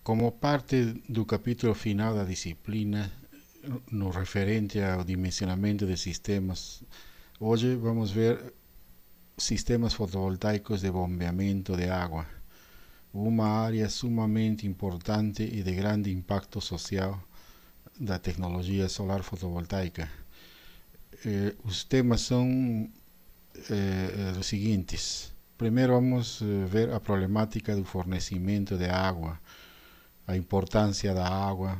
Como parte do capítulo final da disciplina, no referente ao dimensionamento de sistemas, hoje vamos ver sistemas fotovoltaicos de bombeamento de água, uma área sumamente importante e de grande impacto social da tecnologia solar fotovoltaica. Os temas são os seguintes. Primeiro vamos ver a problemática do fornecimento de água, a importância da água,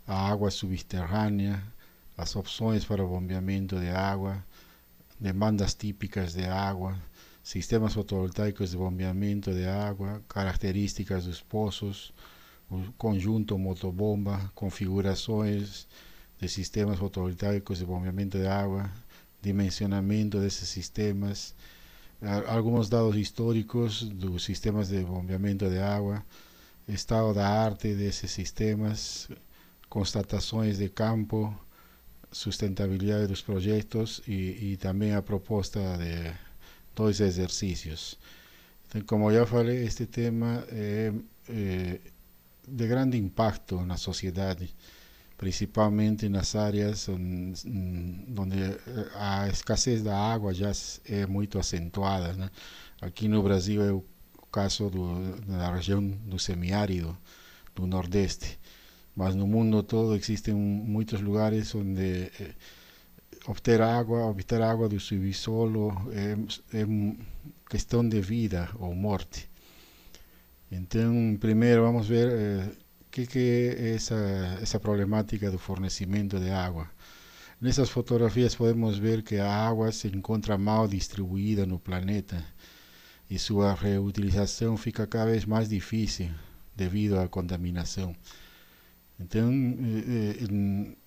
a água subterrânea, as opções para o bombeamento de água, demandas típicas de água, sistemas fotovoltaicos de bombeamento de água, características dos poços, o conjunto motobomba, configurações de sistemas fotovoltaicos de bombeamento de água, dimensionamento desses sistemas, alguns dados históricos dos sistemas de bombeamento de água, estado da arte desses sistemas, constatações de campo, sustentabilidade dos projetos e também a proposta de dois exercícios. Então, como já falei, este tema é de grande impacto na sociedade, principalmente nas áreas onde a escassez da água já é muito acentuada, né? Aqui no Brasil é o caso da região do semiárido, do Nordeste, mas no mundo todo existem muitos lugares onde obter água do subsolo é questão de vida ou morte. Então, primeiro vamos ver que é essa problemática do fornecimento de água. Nessas fotografias podemos ver que a água se encontra mal distribuída no planeta e sua reutilização fica cada vez mais difícil devido à contaminação. Então,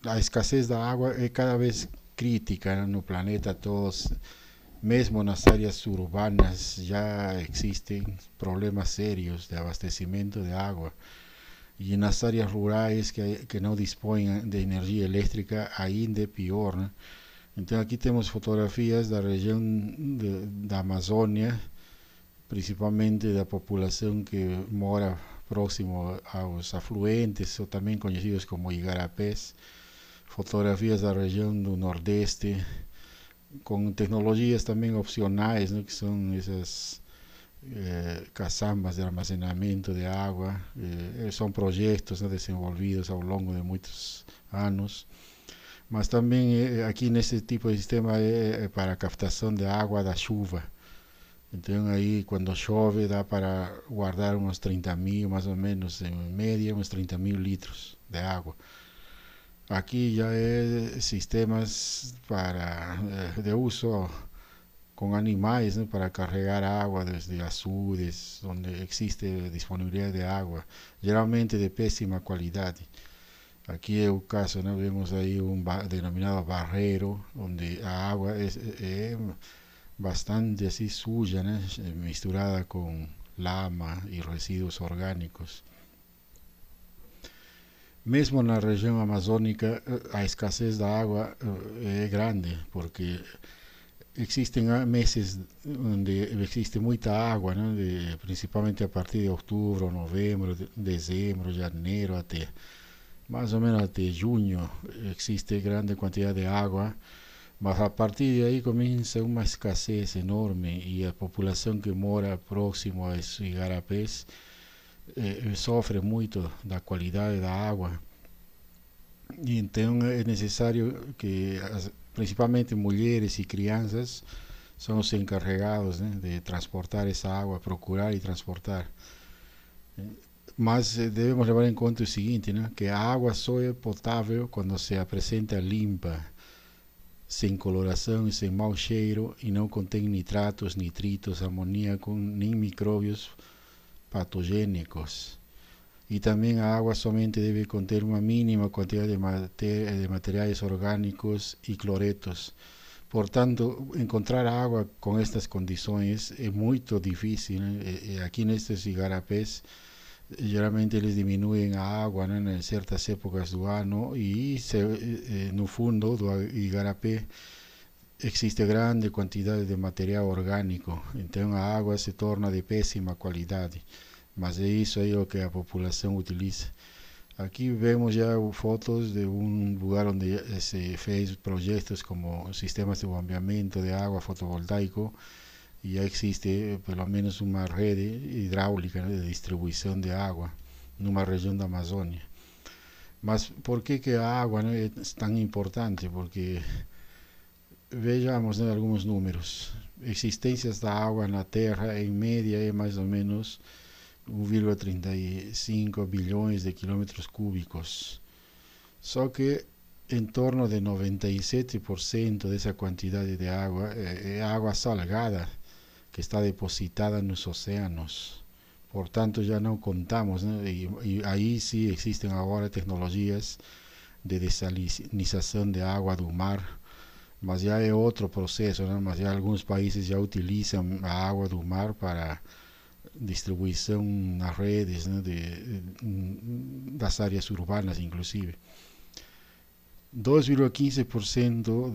a escassez da água é cada vez crítica no planeta todo. Mesmo nas áreas urbanas já existem problemas sérios de abastecimento de água. E nas áreas rurais que não dispõem de energia elétrica ainda é pior, né? Então aqui temos fotografias da região da Amazônia, principalmente da população que mora próximo aos afluentes, ou também conhecidos como igarapés, fotografias da região do Nordeste, com tecnologias também opcionais, né, que são essas caçambas de armazenamento de água, são projetos, né, desenvolvidos ao longo de muitos anos, mas também aqui nesse tipo de sistema é para a captação de água da chuva. Então aí quando chove dá para guardar uns 30 mil, mais ou menos, em média, uns 30 mil litros de água. Aqui já é sistemas de uso com animais, né, para carregar água desde açudes, onde existe disponibilidade de água, geralmente de péssima qualidade. Aqui é o caso, né, vemos aí denominado barreiro, onde a água é bastante assim suja, né, misturada com lama e resíduos orgânicos. Mesmo na região amazônica, a escassez da água é grande, porque existem meses onde existe muita água, né, principalmente a partir de outubro, novembro, dezembro, janeiro, até mais ou menos até junho existe grande quantidade de água, mas a partir de aí começa uma escassez enorme e a população que mora próximo a esses igarapés sofre muito da qualidade da água. E então é necessário que principalmente mulheres e crianças são os encarregados, né, de transportar essa água, procurar e transportar. Mas devemos levar em conta o seguinte, né, que a água só é potável quando se apresenta limpa, sem coloração e sem mau cheiro, e não contém nitratos, nitritos, amoníaco, nem micróbios patogênicos. E também a água somente deve conter uma mínima quantidade de materiais orgânicos e cloretos. Portanto, encontrar água com estas condições é muito difícil, né? Aqui nestes igarapés, geralmente eles diminuem a água, né, em certas épocas do ano e no fundo do igarapé existe grande quantidade de material orgânico, então a água se torna de péssima qualidade. mas é isso aí o que a população utiliza. Aqui vemos já fotos de um lugar onde se fez projetos como sistemas de bombeamento de água fotovoltaico e já existe pelo menos uma rede hidráulica, né, de distribuição de água numa região da Amazônia. Mas por que a água, né, é tão importante? Porque vejamos, né, alguns números. Existências da água na Terra, em média, é mais ou menos 1,35 bilhões de quilômetros cúbicos. Só que em torno de 97% dessa quantidade de água é água salgada que está depositada nos oceanos. Portanto, já não contamos, né? E aí sim existem agora tecnologias de desalinização de água do mar, mas já é outro processo, né? Mas já alguns países já utilizam a água do mar para distribuição nas redes, né, das áreas urbanas, inclusive. 2,15%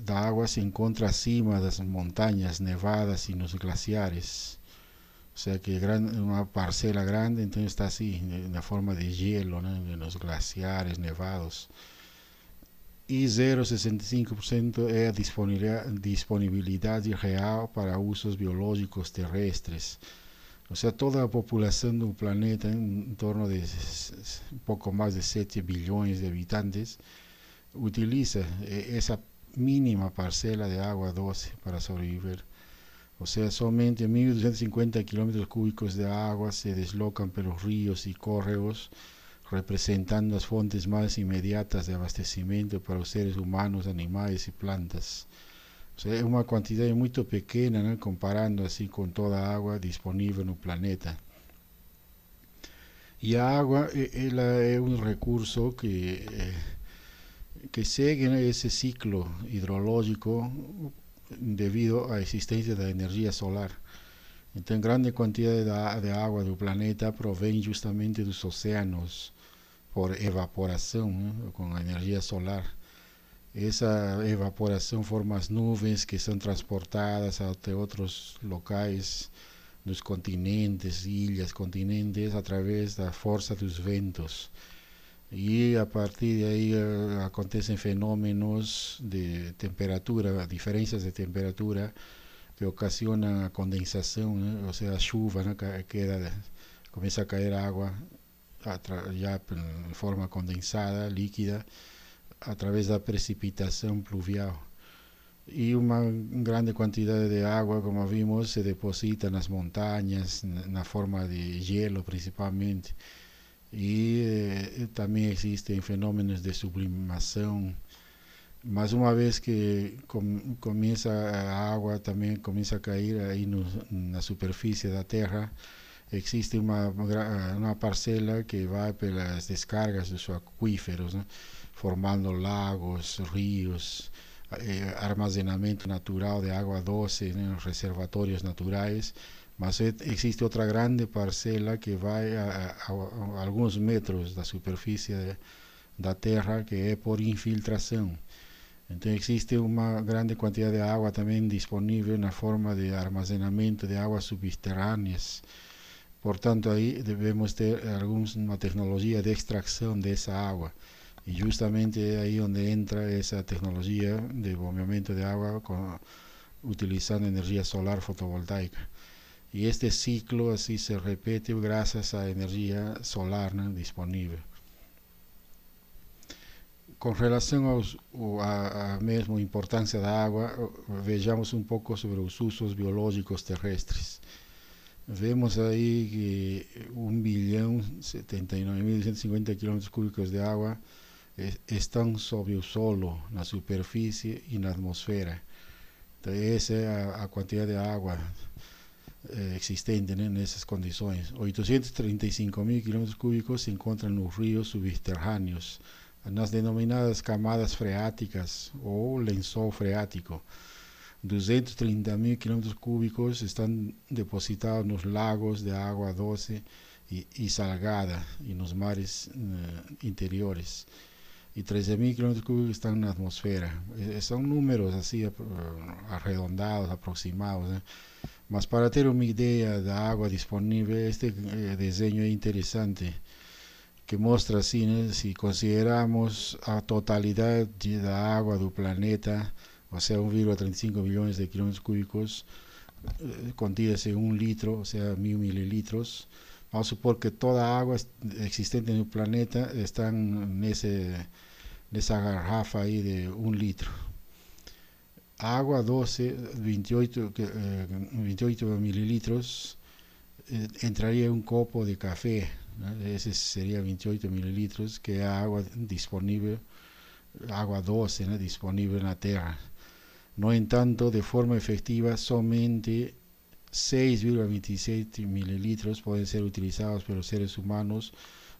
da água se encontra acima das montanhas nevadas e nos glaciares. O sea que uma parcela grande, então está assim, na forma de gelo, né, nos glaciares nevados. E 0,65% é a disponibilidade real para usos biológicos terrestres. O sea, toda a população do planeta, em torno de um pouco mais de 7 bilhões de habitantes, utiliza essa mínima parcela de água doce para sobreviver. O sea, somente 1.250 kilómetros cúbicos de água se deslocam pelos rios e córregos, representando as fontes mais imediatas de abastecimento para os seres humanos, animais e plantas. O sea, é uma quantidade muito pequena, né, comparando assim com toda a água disponível no planeta. E a água, ela é um recurso que segue, né, esse ciclo hidrológico devido à existência da energia solar. Então, grande quantidade de água do planeta provém justamente dos oceanos por evaporação, né, com a energia solar. Essa evaporação forma as nuvens que são transportadas até outros locais dos continentes, ilhas, continentes, através da força dos ventos. E a partir de aí acontecem fenômenos de temperatura, diferenças de temperatura que ocasionam a condensação, né? Ou seja, a chuva, né? Começa a cair água já em forma condensada, líquida, através da precipitação pluvial. E uma grande quantidade de água, como vimos, se deposita nas montanhas, na forma de gelo principalmente. E também existem fenômenos de sublimação. Mas uma vez que começa a água, também começa a cair aí na superfície da Terra, existe uma parcela que vai pelas descargas dos aquíferos, né? Formando lagos, rios, armazenamento natural de água doce, né? Reservatórios naturais. Mas existe outra grande parcela que vai a alguns metros da superfície da Terra, que é por infiltração. Então existe uma grande quantidade de água também disponível na forma de armazenamento de águas subterrâneas. Portanto, aí devemos ter alguma tecnologia de extração dessa água. E justamente é aí onde entra essa tecnologia de bombeamento de água utilizando energia solar fotovoltaica. E este ciclo assim se repete graças à energia solar, né, disponível. Com relação à mesma importância da água, vejamos um pouco sobre os usos biológicos terrestres. Vemos aí que 1.079.150 km cúbicos de água estão sob o solo, na superfície e na atmosfera. Então, essa é a quantidade de água existente, né, nessas condições. 835.000 km cúbicos se encontram nos rios subterrâneos, nas denominadas camadas freáticas ou lençol freático. 230.000 km cúbicos estão depositados nos lagos de água doce e salgada e nos mares interiores. E 13.000 km cúbicos estão na atmosfera. São números assim arredondados, aproximados, né? Mas para ter uma ideia da água disponível, este desenho é interessante, que mostra assim, né, se consideramos a totalidade da água do planeta, ou seja, 1,35 bilhões de quilômetros cúbicos, contidas em 1 litro, ou seja, 1000 mililitros. Vamos supor que toda a água existente no planeta está nessa garrafa aí de 1 litro. Água doce, 28 mililitros, entraria em um copo de café, né? Esse seria 28 mililitros, que é a água disponível, água doce, né, disponível na Terra. No entanto, de forma efectiva, somente 6,27 mililitros podem ser utilizados pelos seres humanos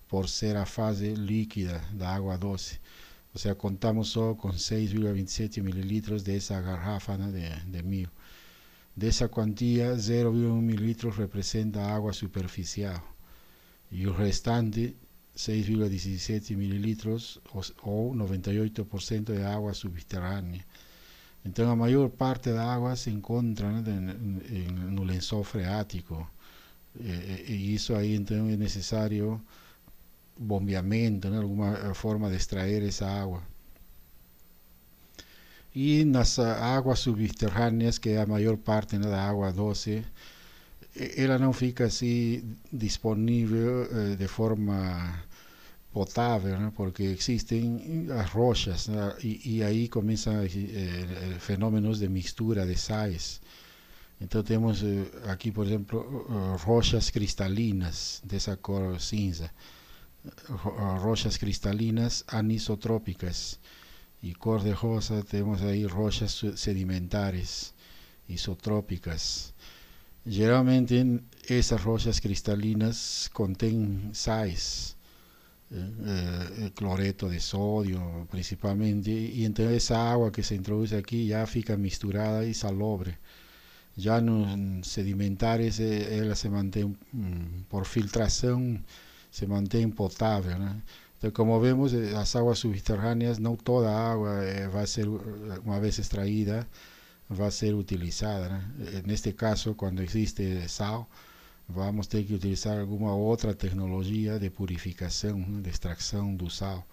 por ser a fase líquida da água doce. O sea, contamos só com 6,27 mililitros dessa garrafa, né, de 1000. Dessa quantia, 0,1 mililitros representa água superficial e o restante, 6,17 mililitros ou 98% é água subterrânea. Então a maior parte da água se encontra, né, no lençol freático, e isso aí então é necessário bombeamento, né, alguma forma de extrair essa água. E nas águas subterrâneas, que é a maior parte, né, da água doce, ela não fica assim disponível de forma potável, né, porque existem as rochas, né, e aí começam fenômenos de mistura de sais. Então temos aqui, por exemplo, rochas cristalinas dessa cor cinza, rochas cristalinas anisotrópicas, e cor de rosa temos aí rochas sedimentares isotrópicas. Geralmente essas rochas cristalinas contêm sais, cloreto de sodio principalmente, e então essa água que se introduz aqui já fica misturada e salobre. Já nos sedimentares ela se mantém, por filtração, se mantém potável, né? Então, como vemos, as águas subterrâneas, não toda a água vai ser, uma vez extraída, vai ser utilizada, né? Neste caso, quando existe sal, vamos ter que utilizar alguma outra tecnologia de purificação, né, de extração do sal.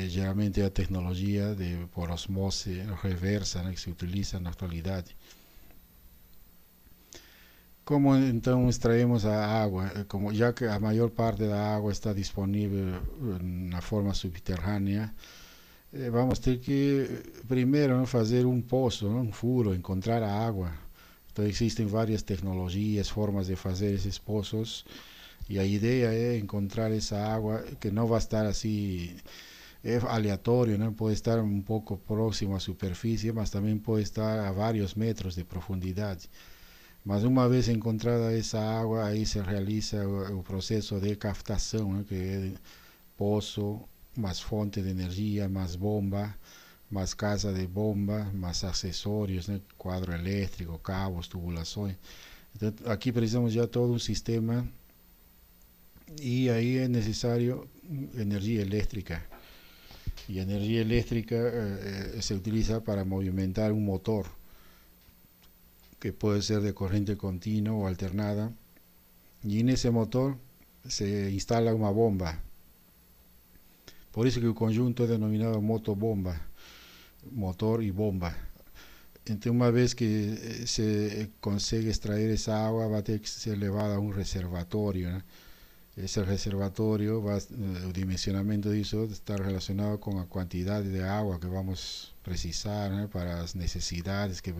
Geralmente é a tecnologia por osmose reversa, né, que se utiliza na atualidade. Como então extraemos a água? Como já que a maior parte da água está disponível na forma subterrânea, vamos ter que primeiro, né, fazer um poço, né, um furo, encontrar a água. Então existem várias tecnologias, formas de fazer esses poços, e a ideia é encontrar essa água que não vai estar assim, é aleatório, né? Pode estar um pouco próximo à superfície, mas também pode estar a vários metros de profundidade. Mas uma vez encontrada essa água, aí se realiza o processo de captação, né, que é poço, mais fonte de energia, mais bomba, mais casa de bomba, mais acessórios, né, quadro elétrico, cabos, tubulações. Então, aqui precisamos já todo um sistema, e aí é necessário energia elétrica. E a energia elétrica se utiliza para movimentar um motor, que puede ser de corriente continua o alternada, y en ese motor se instala una bomba. Por eso que el conjunto es denominado motobomba, motor y bomba. Entonces, una vez que se consigue extraer esa agua, va a tener que ser llevada a un reservatorio, ¿no? Ese reservatorio, el dimensionamiento de eso está relacionado con la cantidad de agua que vamos a precisar, ¿no?, para las necesidades que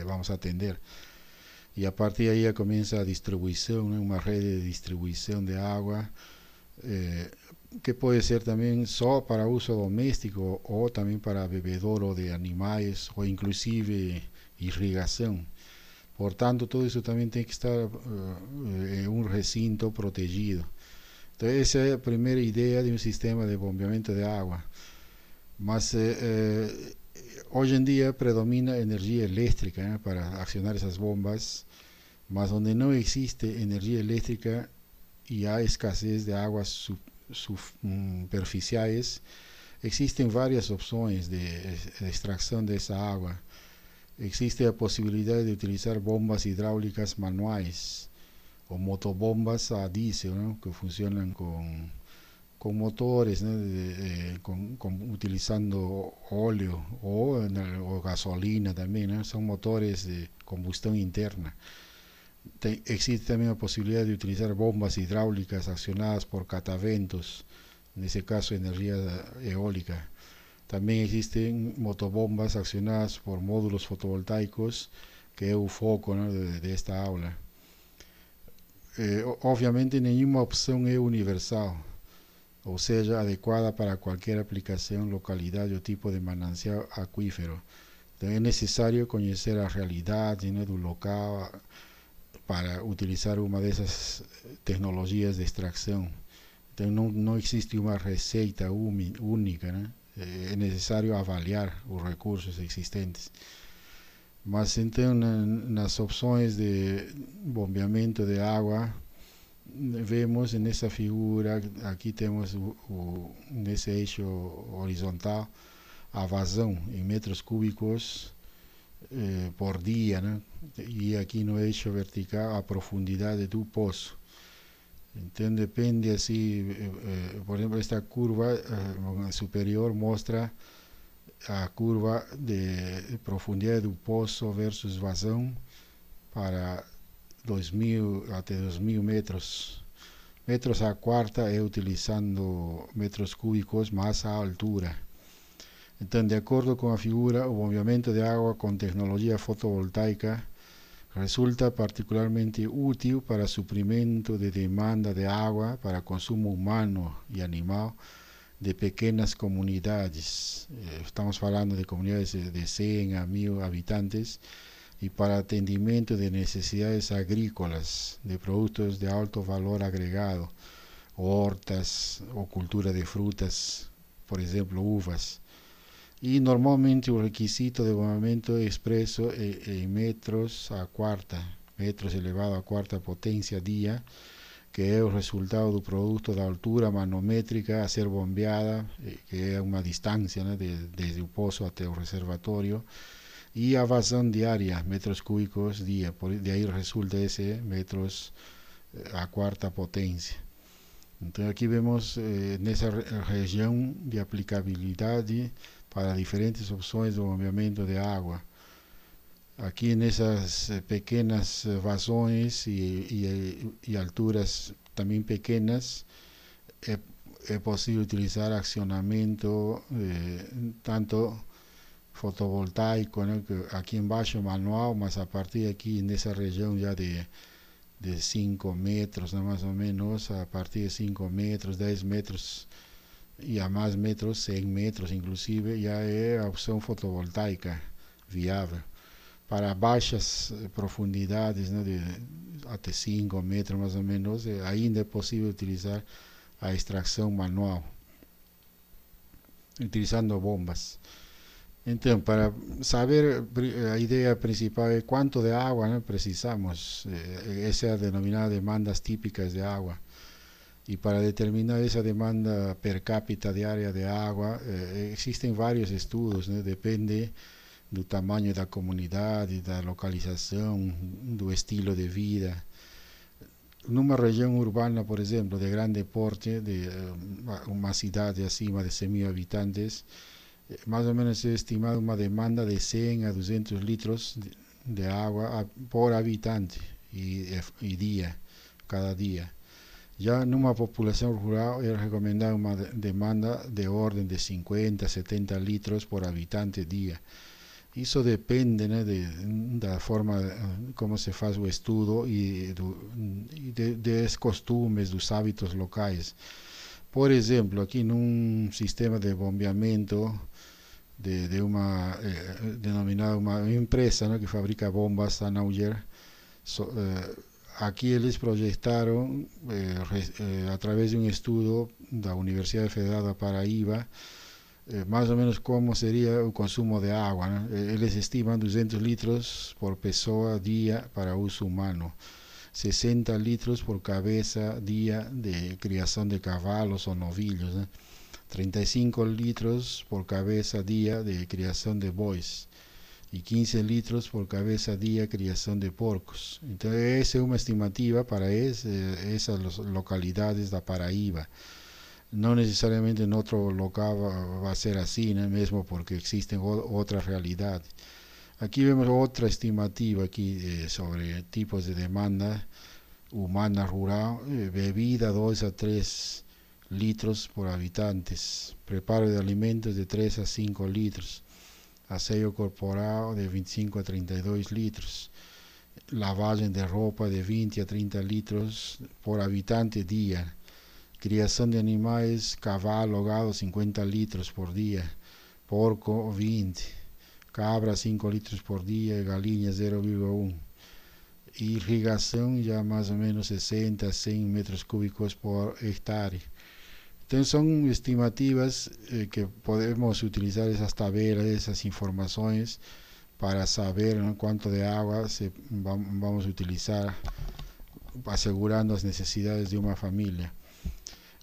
vamos a atender. Y a partir de ahí ya comienza la distribución, ¿no?, una red de distribución de agua, que puede ser también solo para uso doméstico o también para bebedouro de animales o inclusive irrigación. Por tanto, todo eso también tiene que estar en un recinto protegido. Entonces, esa es la primera idea de un sistema de bombeamiento de agua. Mas hoy en día predomina energía eléctrica, para accionar esas bombas, mas donde no existe energía eléctrica y hay escasez de aguas superficiales, existen varias opciones de extracción de esa agua. existe la posibilidad de utilizar bombas hidráulicas manuales o motobombas a diésel, ¿no? Que funcionan con motores, ¿no? Utilizando óleo o gasolina también, ¿no? Son motores de combustión interna. Existe también la posibilidad de utilizar bombas hidráulicas accionadas por cataventos, en ese caso energía eólica. También existen motobombas accionadas por módulos fotovoltaicos, que es el foco, ¿no? de esta aula. Obviamente ninguna opción es universal, o sea, adecuada para cualquier aplicación, localidad o tipo de manancial acuífero. Entonces, es necesario conocer la realidad, ¿no? del local para utilizar una de esas tecnologías de extracción. Entonces, no existe una receta única, ¿no? Es necesario avaliar los recursos existentes. Mas então, nas opções de bombeamento de água, vemos nessa figura, aqui temos nesse eixo horizontal, a vazão em metros cúbicos por dia, né? E aqui no eixo vertical a profundidade do poço. Então depende assim, por exemplo, esta curva superior mostra a curva de profundidade do poço versus vazão para 2000 até 2000 metros. Metros a quarta é utilizando metros cúbicos mais a altura. Então, de acordo com a figura, o bombeamento de água com tecnologia fotovoltaica resulta particularmente útil para suprimento de demanda de água para consumo humano e animal de pequenas comunidades. Estamos falando de comunidades de 100 a 1000 habitantes, y para atendimiento de necesidades agrícolas, de productos de alto valor agregado, hortas o cultura de frutas, por ejemplo uvas. Y normalmente el requisito de bombeamiento expreso en metros a cuarta, metros elevado a cuarta potencia día, que é o resultado do produto da altura manométrica a ser bombeada, que é uma distância, né, desde o poço até o reservatório, e a vazão diária, metros cúbicos dia, de aí resulta esse metros a quarta potência. Então aqui vemos nessa região de aplicabilidade para diferentes opções de bombeamento de água. Aqui nessas pequenas vazões e alturas também pequenas é possível utilizar acionamento tanto fotovoltaico, né, que aqui embaixo manual, mas a partir aqui nessa região já de 5 metros, né, mais ou menos, a partir de 5 metros, 10 metros e a mais metros, 100 metros inclusive, já é a opção fotovoltaica viável. Para baixas profundidades, né, de até 5 metros mais ou menos, ainda é possível utilizar a extração manual, utilizando bombas. Então, para saber, a ideia principal é quanto de água, né, precisamos. Essa é a denominada demandas típicas de água. E para determinar essa demanda per capita diária de água, existem vários estudos, né, depende do tamanho da comunidade, da localização, do estilo de vida. Numa região urbana, por exemplo, de grande porte, de uma cidade acima de 100.000 habitantes, mais ou menos é estimada uma demanda de 100 a 200 litros de água por habitante e dia, cada dia. Já numa população rural é recomendada uma demanda de ordem de 50 a 70 litros por habitante dia. Isso depende, né, da forma como se faz o estudo e dos costumes, dos hábitos locais. Por exemplo, aqui num sistema de bombeamento de uma denominada uma empresa, né, que fabrica bombas a Nauger, aqui eles projetaram através de um estudo da Universidade Federal da Paraíba mais ou menos como seria o consumo de água, né? Eles estimam 200 litros por pessoa dia para uso humano, 60 litros por cabeça dia de criação de cavalos ou novilhos, né? 35 litros por cabeça dia de criação de bois y 15 litros por cabeza día criación de porcos. Entonces esa es una estimativa para esas localidades da Paraíba. No necesariamente en otro local va a ser así, ¿no? Mismo porque existen otras realidades. Aquí vemos otra estimativa aquí sobre tipos de demanda humana rural, bebida 2 a 3 litros por habitantes, preparo de alimentos de 3 a 5 litros, aseo corporal de 25 a 32 litros, lavagem de ropa de 20 a 30 litros por habitante día, criação de animais, cavalo, gado 50 litros por dia, porco 20, cabra 5 litros por dia e galinha 0,1. Irrigação já mais ou menos 60 a 100 metros cúbicos por hectare. Entonces son estimativas que podemos utilizar esas tabelas, esas informaciones para saber, ¿no?, cuánto de agua vamos a utilizar asegurando las necesidades de una familia.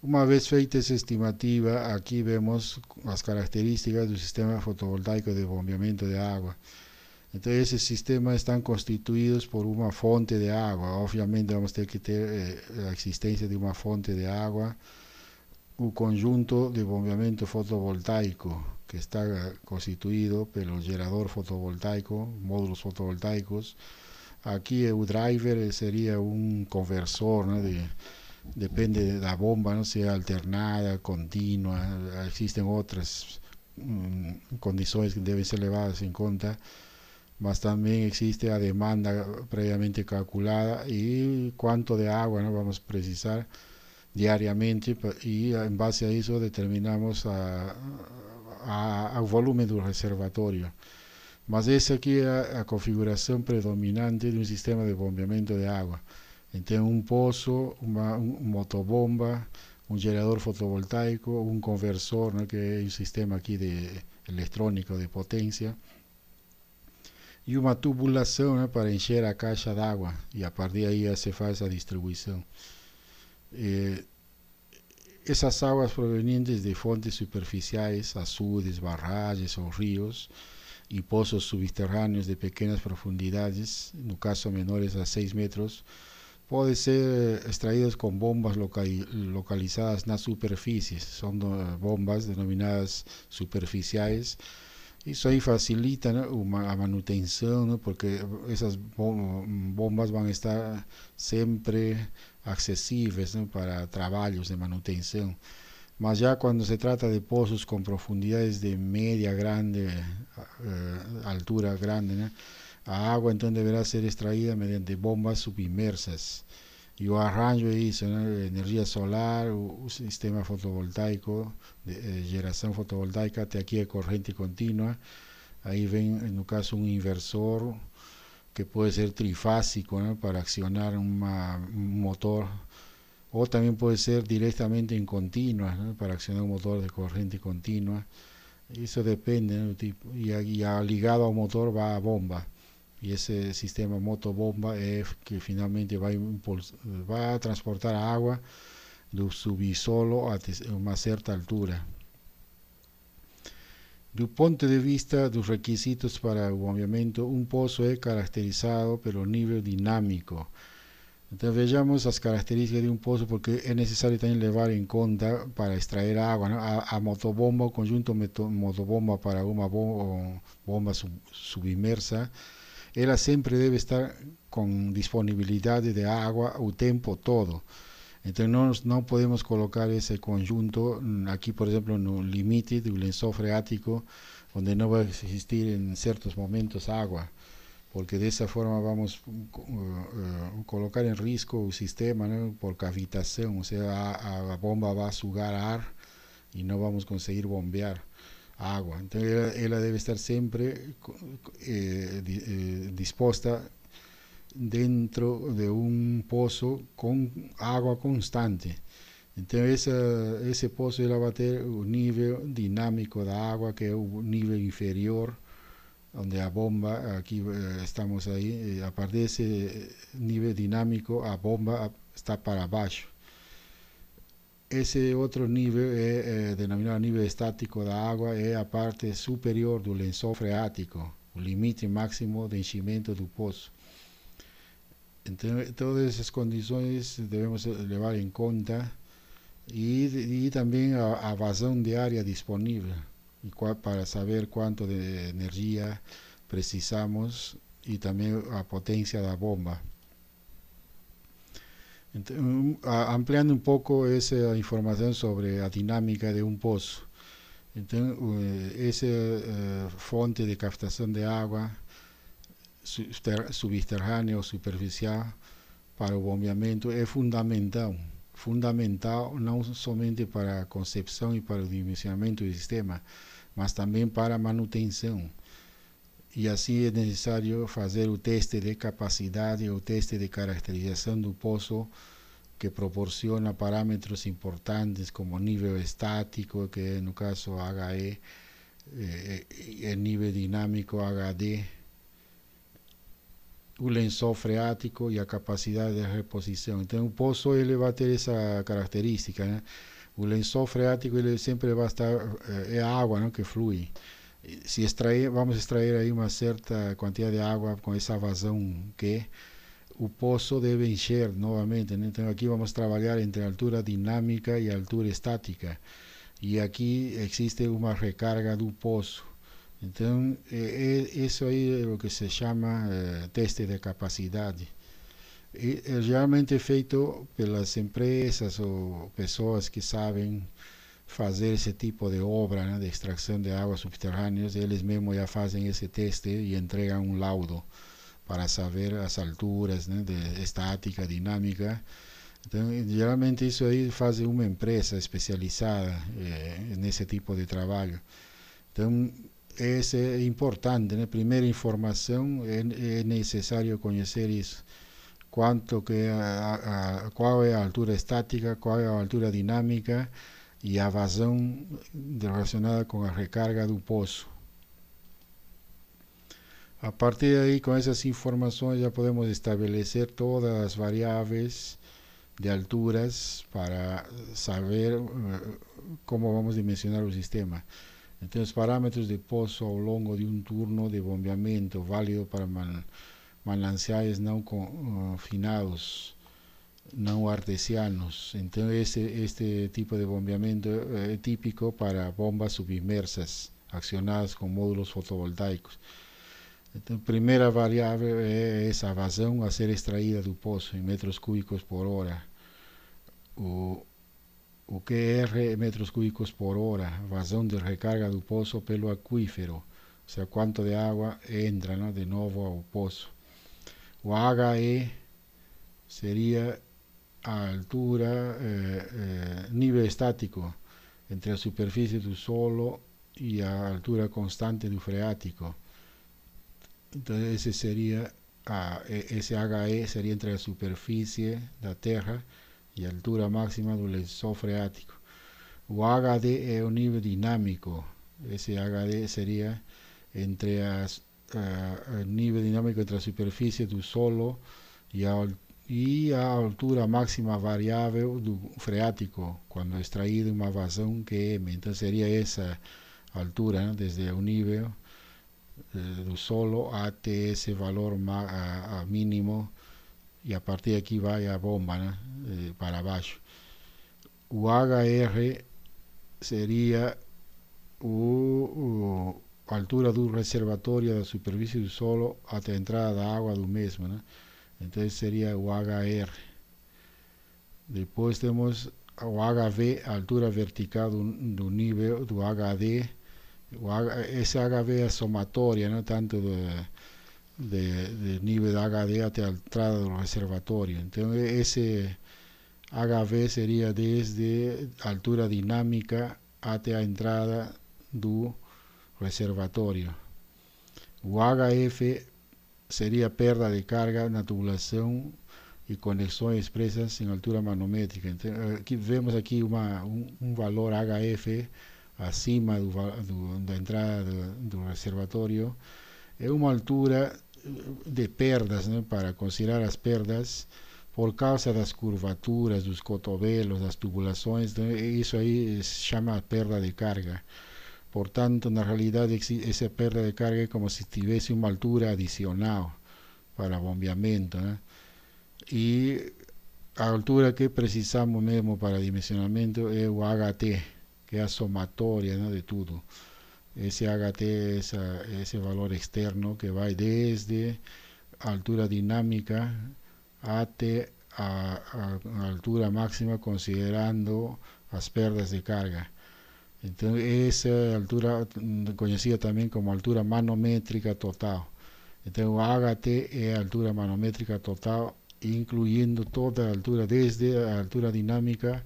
Una vez feita esa estimativa, aquí vemos las características del sistema fotovoltaico de bombeamiento de agua. Entonces, esos sistemas están constituidos por una fuente de agua. Obviamente vamos a tener que tener la existencia de una fuente de agua, un conjunto de bombeamiento fotovoltaico que está constituido por el generador fotovoltaico, módulos fotovoltaicos. Aquí el driver sería un conversor, ¿no?, depende de la bomba, no sea alternada, continua, existen otras condiciones que deben ser llevadas en cuenta, mas también existe la demanda previamente calculada y cuánto de agua, ¿no?, vamos a precisar diariamente, y en base a eso determinamos el volumen del reservatorio. Mas esa aquí es la configuración predominante de un sistema de bombeamiento de agua. Entonces un pozo, una motobomba, un generador fotovoltaico, un conversor, ¿no?, que es un sistema aquí de electrónico de potencia, y una tubulación, ¿no?, para encher la caixa de agua, y a partir de ahí se hace esa distribución. Esas aguas provenientes de fuentes superficiales, açudes, barrages o ríos, y pozos subterráneos de pequeñas profundidades, en el caso menores a 6 metros, pueden ser extraídos con bombas localizadas en las superficies. Son bombas denominadas superficiales, y eso ahí facilita, ¿no?, la manutención, ¿no?, porque esas bombas van a estar siempre accesibles, ¿no?, para trabajos de manutención. Mas ya cuando se trata de pozos con profundidades de media grande, altura grande, ¿no?, la agua entonces deberá ser extraída mediante bombas subinmersas. Y el arranjo es eso, ¿no?, energía solar, un sistema fotovoltaico, de generación fotovoltaica, de aquí de corriente continua. Ahí ven, en un caso, un inversor que puede ser trifásico, ¿no?, para accionar un motor, o también puede ser directamente en continua, ¿no?, para accionar un motor de corriente continua. Eso depende, ¿no?, del tipo. Y ligado al motor va a bomba, y ese sistema motobomba es que finalmente va a transportar agua del subsuelo a una cierta altura. Do ponto de vista dos requisitos para o bombeamento, un pozo es caracterizado pelo nível dinámico. Entonces vejamos las características de un pozo, porque es necesario también llevar en cuenta para extraer agua, ¿no?, a motobomba, o conjunto motobomba para una bomba submersa. Ela siempre debe estar con disponibilidad de agua el tiempo todo. Entonces no podemos colocar ese conjunto aquí, por ejemplo, en el límite del lençol freático, donde no va a existir en ciertos momentos agua, porque de esa forma vamos a colocar en riesgo el sistema, ¿no?, por cavitación, o sea, la bomba va a sugar ar y no vamos a conseguir bombear agua. Entonces ella debe estar siempre dispuesta dentro de un pozo con agua constante. Entonces ese pozo va a tener un nivel dinámico de agua que es un nivel inferior, donde la bomba, aquí estamos ahí, a partir de ese nivel dinámico, la bomba está para abajo. Ese otro nivel es denominado nivel estático de agua, es la parte superior del lençol freático, o limite máximo de enchimento do poço. Então, todas essas condições devemos levar em conta e também a vazão de área disponível para saber quanto de energia precisamos e também a potência da bomba. Então, ampliando um pouco essa informação sobre a dinâmica de um poço. Então, essa fonte de captação de água subterrânea ou superficial para o bombeamento é fundamental não somente para a concepção e para o dimensionamento do sistema, mas também para a manutenção. E assim é necessário fazer o teste de capacidade, o teste de caracterização do poço, que proporciona parâmetros importantes como nível estático, que é no caso HE, nível dinâmico HD, o lençol freático e a capacidade de reposição. Então o poço ele vai ter essa característica, né? O lençol freático ele sempre vai estar, é a água, não, que flui. Se vamos extrair aí uma certa quantidade de água com essa vazão que o poço deve encher novamente, né? Então aqui vamos trabalhar entre a altura dinâmica e a altura estática, e aqui existe uma recarga do poço. Então isso aí é o que se chama teste de capacidade. E é geralmente feito pelas empresas ou pessoas que sabem fazer esse tipo de obra, né, de extração de águas subterrâneas. Eles mesmos já fazem esse teste e entregam um laudo para saber as alturas, né, de estática, dinâmica. Então, geralmente isso aí faz uma empresa especializada nesse tipo de trabalho. Então, isso é importante, né? Primeira informação, é necessário conhecer isso. Qual é a altura estática, qual é a altura dinâmica e a vazão relacionada com a recarga do poço. A partir daí, com essas informações, já podemos estabelecer todas as variáveis de alturas para saber como vamos dimensionar o sistema. Então, os parâmetros de poço ao longo de um turno de bombeamento válido para mananciais não confinados, não artesianos. Então, este tipo de bombeamento é típico para bombas submersas, accionadas com módulos fotovoltaicos. Então, a primeira variável é essa vazão a ser extraída do poço em metros cúbicos por hora. O QR metros cúbicos por hora, vazão de recarga do poço pelo aquífero, ou seja, quanto de água entra, né, de novo ao poço. O HE seria a altura, nível estático entre a superfície do solo e a altura constante do freático. Então esse seria esse HE seria entre a superfície da Terra e a altura máxima do lençol freático. O HD é o nível dinâmico. Esse HD seria entre o nível dinâmico entre a superfície do solo e a altura máxima variável do freático, quando é extraído uma vazão QM. Então seria essa altura, né, desde o nível do solo até esse valor mínimo, e a partir daqui vai a bomba, né, para baixo. O HR seria a altura do reservatório da superfície do solo até a entrada da água do mesmo, né? Então esse seria o HR. Depois temos o HV, a altura vertical do nível do HD. Esse HV é a somatória, né, tanto de nível da HD até a entrada do reservatório. Então esse HV seria desde a altura dinâmica até a entrada do reservatório. O HF seria perda de carga na tubulação e conexões expressas em altura manométrica. Então, aqui vemos aqui um valor HF acima da entrada do reservatório. É uma altura de perdas, né, para considerar as perdas por causa das curvaturas dos cotovelos, das tubulações. Então, isso aí se chama perda de carga. Por tanto, en la realidad esa pérdida de carga es como si tuviese una altura adicional para bombeamiento, ¿no? Y a altura que precisamos mesmo para dimensionamento es o HT, que es a somatoria, ¿no?, de todo. Ese HT es ese valor externo que va desde altura dinámica a altura máxima considerando las pérdidas de carga. Entonces esa altura conocida también como altura manométrica total. Entonces HT es altura manométrica total, incluyendo toda la altura desde la altura dinámica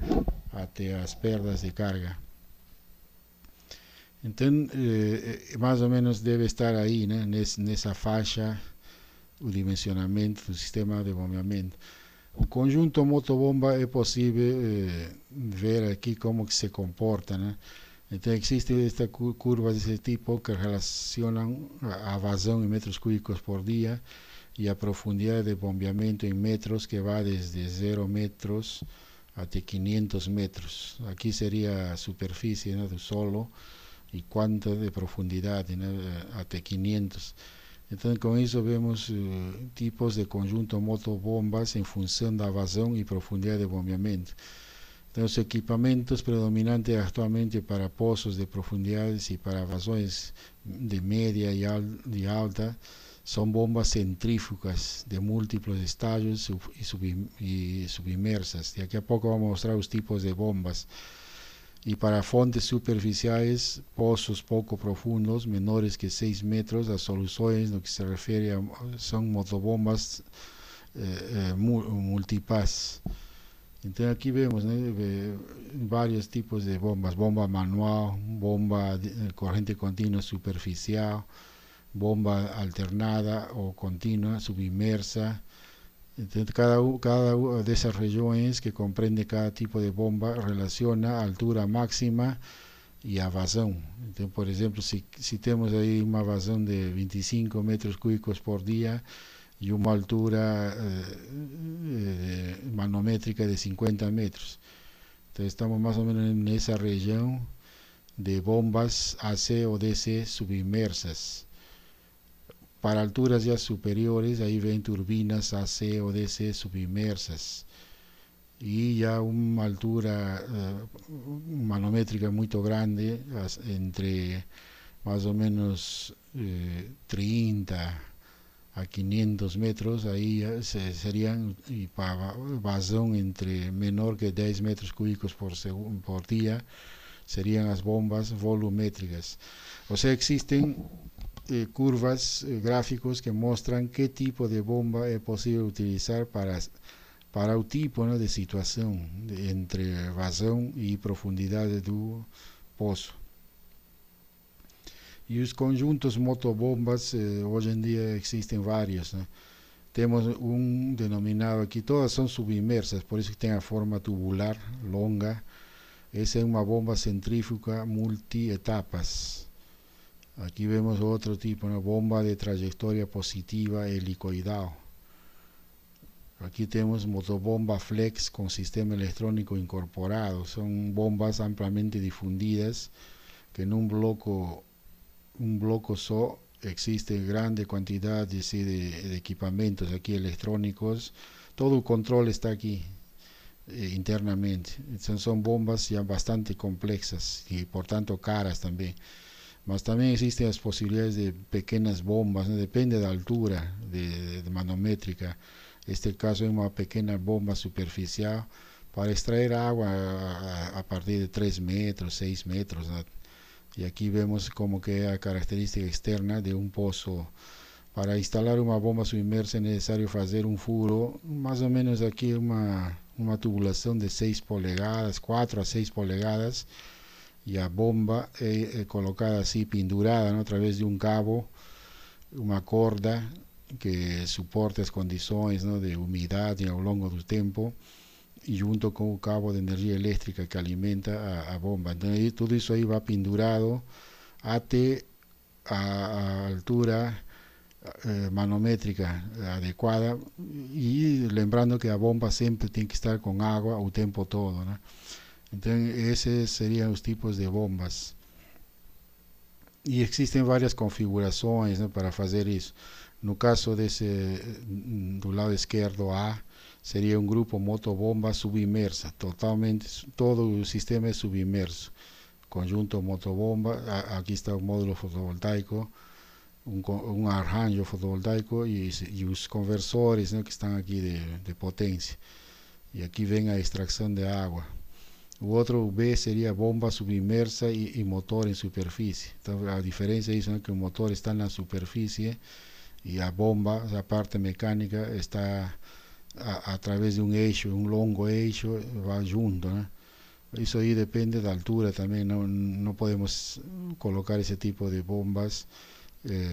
hasta las pérdidas de carga. Entonces más o menos debe estar ahí, ¿no?, en esa faixa o dimensionamento do sistema de bombeamento. O conjunto motobomba é possível ver aqui como que se comporta, né? Então existe esta curva desse tipo que relacionam a vazão em metros cúbicos por dia e a profundidade de bombeamento em metros, que vai desde 0 metros até 500 metros. Aqui seria a superfície, né, do solo, e quanto de profundidade, né, até 500. Então, com isso vemos tipos de conjunto motobombas em função da vazão e profundidade de bombeamento. Então, os equipamentos predominantes atualmente para poços de profundidades e para vazões de média e alta são bombas centrífugas de múltiplos estágios e submersas. Daqui a pouco vamos mostrar os tipos de bombas. E para fontes superficiais, poços pouco profundos, menores que 6 metros, as soluções no que se refere são motobombas multipass. Então aqui vemos, né, vários tipos de bombas: bomba manual, bomba de corrente contínua superficial, bomba alternada ou contínua submersa. Entonces, cada una de esas regiones que comprende cada tipo de bomba relaciona a altura máxima y a vazón. Entonces, por ejemplo, si tenemos ahí una vazón de 25 metros cúbicos por día y una altura manométrica de 50 metros, entonces estamos más o menos en esa región de bombas AC o DC submersas. Para alturas ya superiores, ahí ven turbinas AC o DC submersas. Y ya una altura manométrica muy grande, entre más o menos 30 a 500 metros, ahí ya serían, y para vazón entre menor que 10 metros cúbicos por día, serían las bombas volumétricas. O sea, existen curvas, gráficos que muestran qué tipo de bomba es posible utilizar para un tipo, ¿no?, de situación entre vazón y profundidad del pozo. Y los conjuntos motobombas, hoy en día existen varios, ¿no? Tenemos un denominado aquí, todas son submersas, por eso que tiene forma tubular, longa. Esa es una bomba centrífuga multietapas. Aquí vemos otro tipo, una bomba de trayectoria positiva helicoidal. Aquí tenemos motobomba flex con sistema electrónico incorporado. Son bombas ampliamente difundidas que en un bloco solo existe grande cantidad de equipamientos aquí electrónicos. Todo el control está aquí internamente. Entonces son bombas ya bastante complexas y por tanto caras también. Mas también existen las posibilidades de pequeñas bombas, ¿no? Depende de la altura de manométrica. Este caso es una pequeña bomba superficial para extraer agua a partir de 3 metros, 6 metros, ¿no? Y aquí vemos como que la característica externa de un pozo. Para instalar una bomba submersa es necesario hacer un furo, más o menos aquí una tubulación de 6 polegadas, 4 a 6 polegadas, y la bomba colocada así, pendurada, ¿no?, a través de un cabo, una corda que soporta las condiciones, ¿no?, de humedad a lo largo del tiempo, y junto con un cabo de energía eléctrica que alimenta a bomba. Entonces todo eso ahí va pendurado hasta a altura manométrica adecuada, y lembrando que la bomba siempre tiene que estar con agua el tiempo todo, ¿no? Entonces esos serían los tipos de bombas. E existem várias configurações, né, para fazer isso. No caso do lado esquerdo A, seria um grupo motobomba submersa, totalmente, todo o sistema é submerso. Conjunto motobomba, aqui está o módulo fotovoltaico, um arranjo fotovoltaico e os conversores, né, que estão aqui de potência. E aqui vem a extração de água. O outro B seria bomba submersa e motor em superfície. Então a diferença é isso, né, que o motor está na superfície e a bomba, a parte mecânica, está através de um eixo, um longo eixo, vai junto, né? Isso aí depende da altura também, não podemos colocar esse tipo de bombas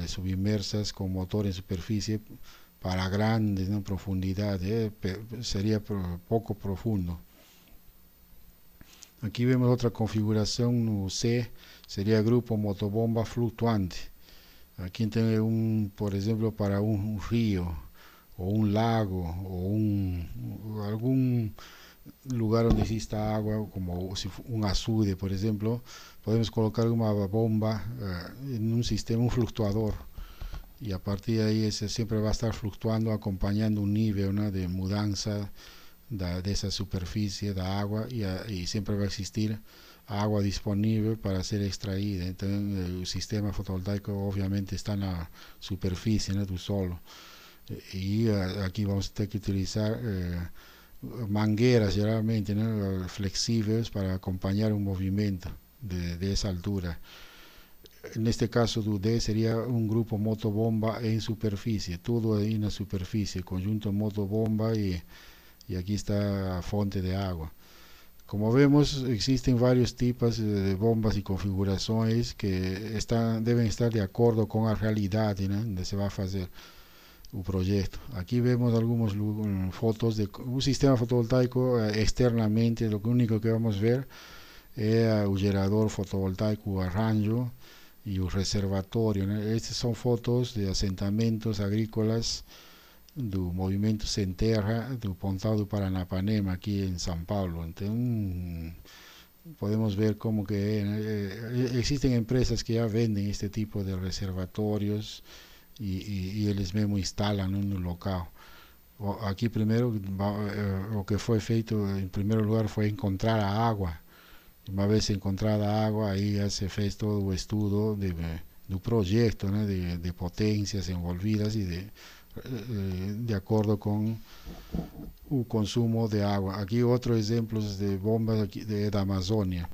submersas com motor em superfície para grandes, né, profundidade, seria pouco profundo. Aqui vemos outra configuração no C, seria grupo motobomba flutuante. Aqui tem por exemplo, para um rio, ou um lago, ou algum lugar onde exista água, como um açude, por exemplo, podemos colocar uma bomba em um sistema, um flutuador. E a partir de aí esse sempre vai estar flutuando, acompanhando um nível, né, de mudança dessa superfície da água e sempre vai existir água disponível para ser extraída. Então o sistema fotovoltaico obviamente está na superfície, né, do solo. E aqui vamos ter que utilizar mangueiras geralmente, né, flexíveis para acompanhar o movimento dessa altura. Neste caso do D seria um grupo motobomba em superfície, tudo aí na superfície, conjunto motobomba e aqui está a fonte de água. Como vemos, existem vários tipos de bombas e configurações que devem estar de acordo com a realidade, né, onde se vai fazer o projeto. Aqui vemos algumas fotos do sistema fotovoltaico externamente. Lo único que vamos ver é o gerador fotovoltaico, o arranjo e o reservatório, né? Estas são fotos de assentamentos agrícolas do movimento Sem Terra do Pontal do Paranapanema, aqui em São Paulo. Então podemos ver como que é, né? Existem empresas que já vendem este tipo de reservatórios e eles mesmos instalam no local. Aqui primeiro o que foi feito em primeiro lugar foi encontrar a água. Uma vez encontrada a água, aí já se fez todo o estudo do projeto, né, de potências envolvidas e de acordo com o consumo de água. Aqui outros exemplos de bombas aqui da Amazônia.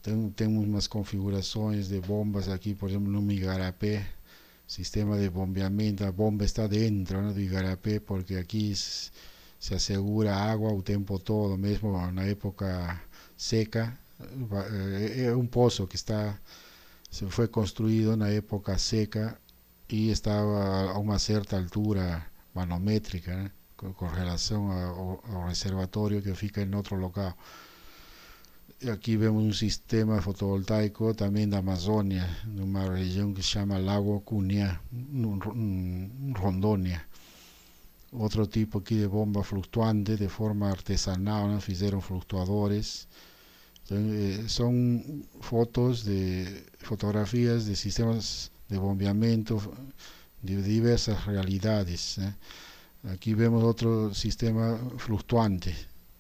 Então, temos umas configurações de bombas aqui, por exemplo, no Igarapé, sistema de bombeamento. A bomba está dentro, né, do Igarapé, porque aqui se assegura água o tempo todo, mesmo na época seca. É um poço que foi construído na época seca e estava a uma certa altura manométrica, né, com relação ao reservatório que fica em outro local. E aqui vemos um sistema fotovoltaico também da Amazônia, numa região que se chama Lago Cunha, Rondônia. Outro tipo aqui de bomba flutuante, de forma artesanal, né, fizeram flutuadores. Então, são fotografias de sistemas de bombeamento de diversas realidades, né? Aqui vemos outro sistema flutuante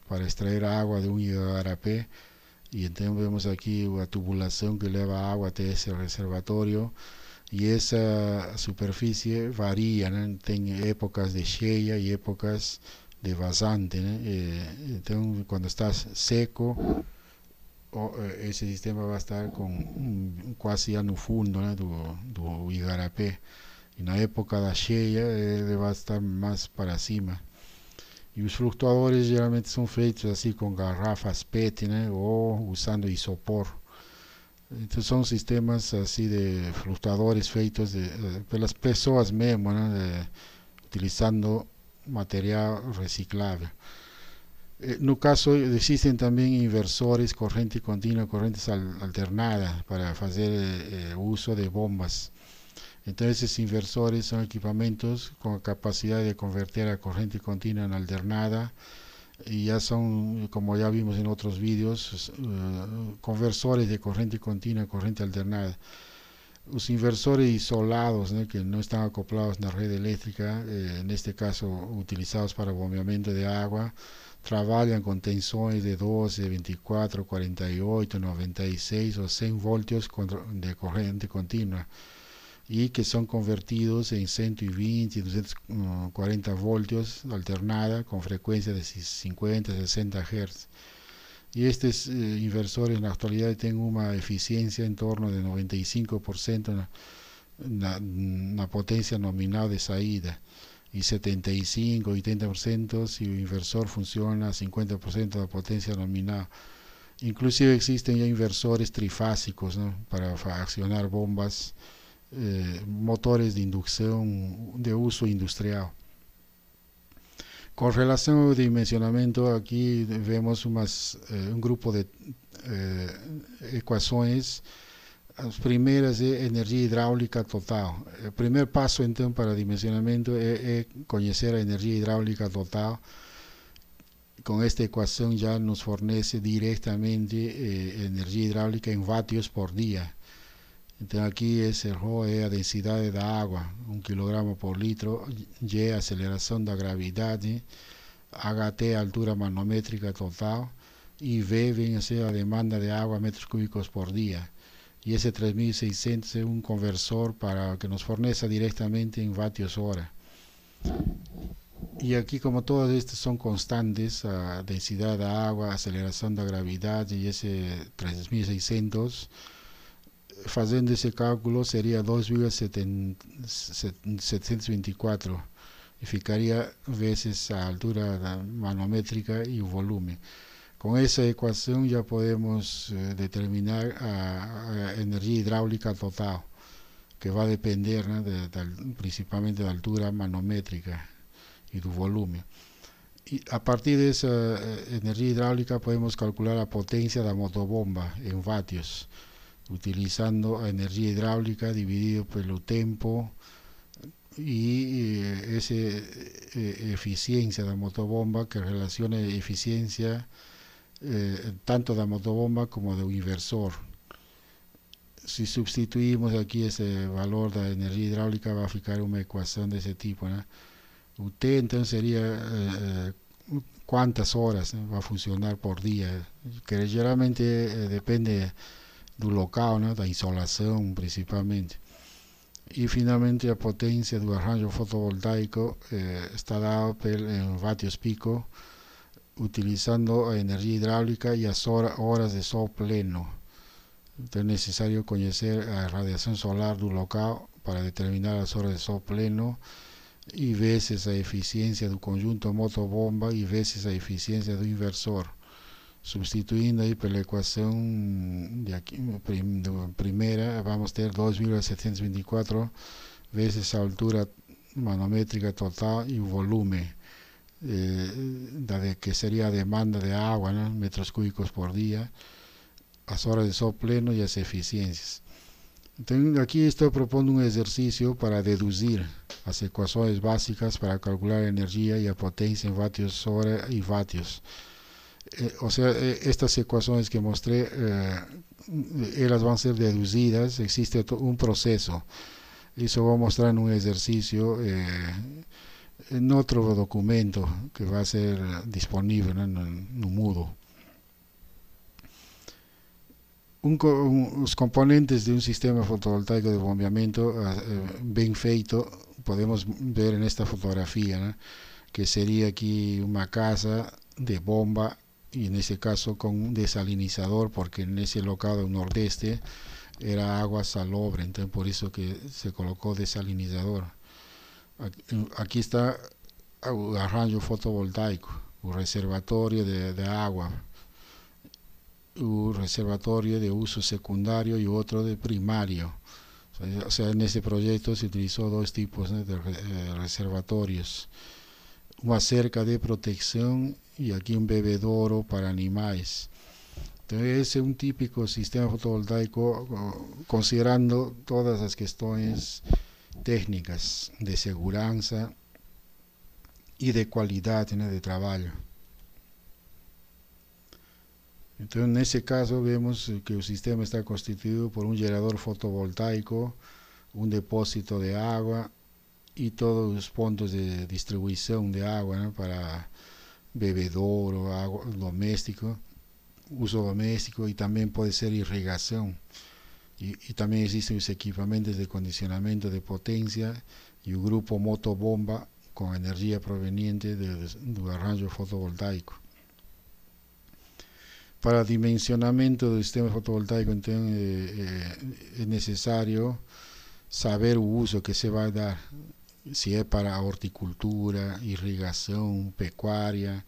para extrair água de um igarapé, e então vemos aqui a tubulação que leva a água até esse reservatório, e essa superfície varia, né? Tem épocas de cheia e épocas de vazante, né? Então quando está seco, esse sistema vai estar quase já no fundo, né, do igarapé, e na época da cheia ele vai estar mais para cima. E os flutuadores geralmente são feitos assim com garrafas PET, né, ou usando isopor. Então são sistemas assim de flutuadores feitos pelas pessoas mesmo, né, utilizando material reciclável. No caso, existem também inversores, corrente contínua, correntes alternadas, para fazer uso de bombas. Então, esses inversores são equipamentos com a capacidade de converter a corrente contínua en alternada, y ya son, como ya vimos en otros vídeos, conversores de corriente continua a corriente alternada. Los inversores isolados, ¿no?, que no están acoplados a la red eléctrica, en este caso utilizados para bombeamiento de agua, trabajan con tensiones de 12, 24, 48, 96 o 100 voltios de corriente continua, y que son convertidos en 120 y 240 voltios alternada con frecuencia de 50, 60 Hz. Y estos inversores en la actualidad tienen una eficiencia en torno de 95% en la potencia nominal de salida, y 75 80% si el inversor funciona a 50% de la potencia nominal. Inclusive existen ya inversores trifásicos, ¿no?, para accionar bombas, motores de inducción de uso industrial. Con relación al dimensionamiento, aquí vemos un grupo de ecuaciones. Las primeras de energía hidráulica total. El primer paso entonces para dimensionamiento es conocer la energía hidráulica total. Con esta ecuación ya nos fornece directamente energía hidráulica en vatios por día. Entonces aquí es el Rho, es la densidad de agua, 1 kilogramo por litro, Y aceleración de gravedad, HT altura manométrica total, y V viene a ser la demanda de agua metros cúbicos por día. Y ese 3600 es un conversor para que nos fornezca directamente en vatios hora. Y aquí, como todas estas son constantes, densidad de agua, aceleración de gravedad y ese 3600, haciendo ese cálculo sería 2,724 y ficaría veces a altura manométrica y volumen. Con esa ecuación ya podemos determinar a energía hidráulica total, que va a depender, ¿no?, principalmente de la altura manométrica y del volumen. Y a partir de esa energía hidráulica podemos calcular la potencia de la motobomba en vatios, utilizando energía hidráulica dividido por el tiempo y esa eficiencia de la motobomba, que relaciona eficiencia tanto de la motobomba como de un inversor. Si sustituimos aquí ese valor de energía hidráulica, va a ficar una ecuación de ese tipo, ¿no? UT entonces sería cuántas horas, ¿no?, va a funcionar por día, que generalmente depende del local, ¿no?, de la insolación principalmente. Y finalmente la potencia del arranjo fotovoltaico está dada en vatios pico, utilizando energía hidráulica y las horas de sol pleno. Entonces es necesario conocer la radiación solar del local para determinar las horas de sol pleno, y veces la eficiencia del conjunto motobomba y veces la eficiencia del inversor, sustituyendo ahí por la ecuación de aquí, primera, vamos a tener 2,724 veces la altura manométrica total y volumen, que sería demanda de agua, ¿no?, metros cúbicos por día, las horas de sol pleno y las eficiencias. Entonces, aquí estoy proponiendo un ejercicio para deducir las ecuaciones básicas para calcular la energía y la potencia en vatios hora y vatios. O sea, estas ecuaciones que mostré, ellas van a ser deducidas. Existe un proceso. Eso voy a mostrar en un ejercicio en otro documento que va a ser disponible, ¿no?, en Moodle. Los componentes de un sistema fotovoltaico de bombeamiento bien feito podemos ver en esta fotografía, ¿no?, que sería aquí una casa de bomba, y en este caso con un desalinizador, porque en ese local del nordeste era agua salobre, entonces por eso que se colocó desalinizador. Aquí está el arranjo fotovoltaico, un reservatorio de agua, un reservatorio de uso secundario y otro de primario. O sea, en este proyecto se utilizó dos tipos, ¿no?, de reservatorios, una cerca de protección y aquí un bebedoro para animales. Entonces ese es un típico sistema fotovoltaico, considerando todas las cuestiones técnicas de seguridad y de calidad, ¿no?, de trabajo. Entonces, en ese caso vemos que el sistema está constituido por un generador fotovoltaico, un depósito de agua y todos los puntos de distribución de agua, ¿no? Para bebedouro, agua doméstico, uso doméstico, y también puede ser irrigación. Y también existen los equipamientos de condicionamiento de potencia y un grupo motobomba con energía proveniente del arranjo fotovoltaico. Para el dimensionamiento del sistema fotovoltaico, entonces, es necesario saber el uso que se va a dar, si es para horticultura, irrigación, pecuaria,